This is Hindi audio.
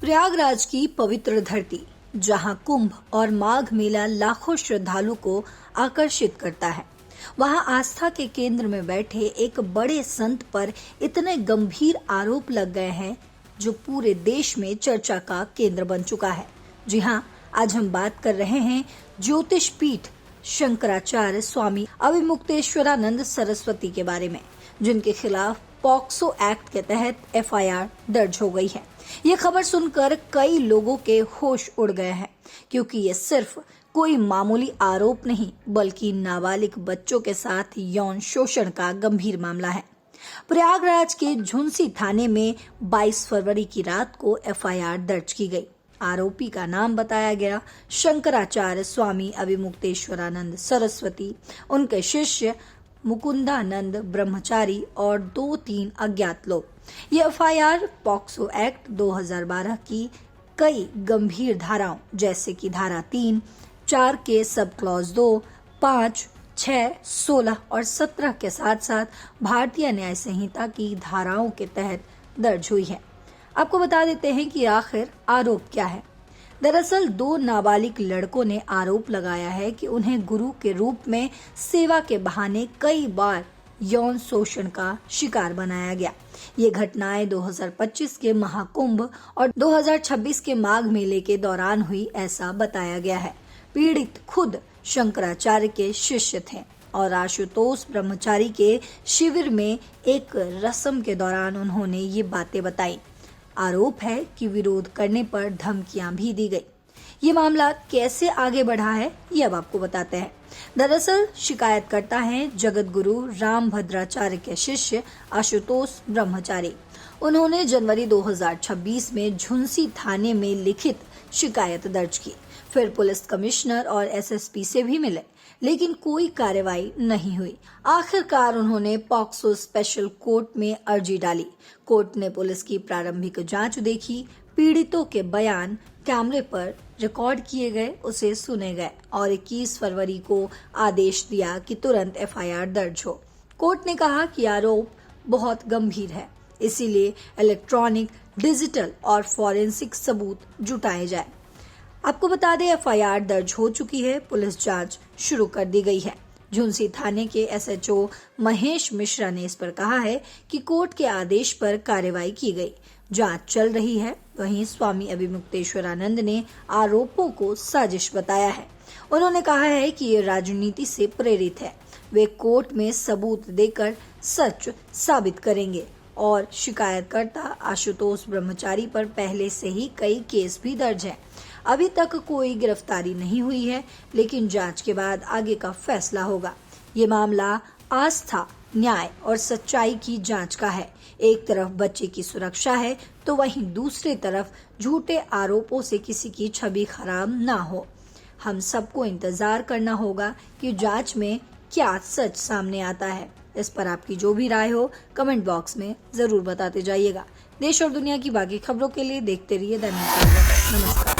प्रयागराज की पवित्र धरती, जहां कुंभ और माघ मेला लाखों श्रद्धालु को आकर्षित करता है, वहां आस्था के केंद्र में बैठे एक बड़े संत पर इतने गंभीर आरोप लग गए हैं जो पूरे देश में चर्चा का केंद्र बन चुका है। जी हां, आज हम बात कर रहे हैं ज्योतिष पीठ शंकराचार्य स्वामी अविमुक्तेश्वरानंद सरस्वती के बारे में, जिनके खिलाफ पॉक्सो एक्ट के तहत एफआईआर दर्ज हो गई है। ये खबर सुनकर कई लोगों के होश उड़ गए हैं, क्योंकि ये सिर्फ कोई मामूली आरोप नहीं बल्कि नाबालिग बच्चों के साथ यौन शोषण का गंभीर मामला है। प्रयागराज के झुंसी थाने में 22 फरवरी की रात को एफआईआर दर्ज की गई। आरोपी का नाम बताया गया शंकराचार्य स्वामी अविमुक्तेश्वरानंद सरस्वती, उनके शिष्य मुकुंदानंद ब्रह्मचारी और 2-3 अज्ञात लोग। ये एफआईआर पॉक्सो एक्ट 2012 की कई गंभीर धाराओं जैसे कि धारा 3, 4 के सब क्लॉज 2, 5, 6, 16 और 17 के साथ साथ भारतीय न्याय संहिता की धाराओं के तहत दर्ज हुई है। आपको बता देते हैं कि आखिर आरोप क्या है। दरअसल 2 नाबालिग लड़कों ने आरोप लगाया है कि उन्हें गुरु के रूप में सेवा के बहाने कई बार यौन शोषण का शिकार बनाया गया। ये घटनाएं 2025 के महाकुंभ और 2026 के माघ मेले के दौरान हुई, ऐसा बताया गया है। पीड़ित खुद शंकराचार्य के शिष्य थे और आशुतोष ब्रह्मचारी के शिविर में एक रस्म के दौरान उन्होंने ये बातें बताई। आरोप है कि विरोध करने पर धमकियां भी दी गई। ये मामला कैसे आगे बढ़ा है, ये अब आपको बताते हैं। दरअसल शिकायतकर्ता हैं जगत गुरु राम भद्राचार्य के शिष्य आशुतोष ब्रह्मचारी। उन्होंने जनवरी 2026 में झुंसी थाने में लिखित शिकायत दर्ज की, फिर पुलिस कमिश्नर और एसएसपी से भी मिले, लेकिन कोई कार्रवाई नहीं हुई। आखिरकार उन्होंने पॉक्सो स्पेशल कोर्ट में अर्जी डाली। कोर्ट ने पुलिस की प्रारंभिक जांच देखी, पीड़ितों के बयान कैमरे पर रिकॉर्ड किए गए, उसे सुने गए और 21 फरवरी को आदेश दिया कि तुरंत एफआईआर दर्ज हो। कोर्ट ने कहा कि आरोप बहुत गंभीर है, इसीलिए इलेक्ट्रॉनिक, डिजिटल और फॉरेंसिक सबूत जुटाए जाए। आपको बता दें, एफआईआर दर्ज हो चुकी है, पुलिस जांच शुरू कर दी गई है। झुंसी थाने के एसएचओ महेश मिश्रा ने इस पर कहा है कि कोर्ट के आदेश पर कार्रवाई की गई, जांच चल रही है। वहीं स्वामी अविमुक्तेश्वरानंद ने आरोपों को साजिश बताया है। उन्होंने कहा है कि ये राजनीति से प्रेरित है। वे कोर्ट में सबूत देकर सच साबित करेंगे और शिकायतकर्ता आशुतोष ब्रह्मचारी पर पहले से ही कई केस भी दर्ज हैं। अभी तक कोई गिरफ्तारी नहीं हुई है, लेकिन जांच के बाद आगे का फैसला होगा। ये मामला आस्था, न्याय और सच्चाई की जांच का है। एक तरफ बच्चे की सुरक्षा है, तो वहीं दूसरी तरफ झूठे आरोपों से किसी की छवि खराब ना हो। हम सबको इंतजार करना होगा कि जांच में क्या सच सामने आता है। इस पर आपकी जो भी राय हो कमेंट बॉक्स में जरूर बताते जाइएगा। देश और दुनिया की बाकी खबरों के लिए देखते रहिए दैनिक जागरण। नमस्कार।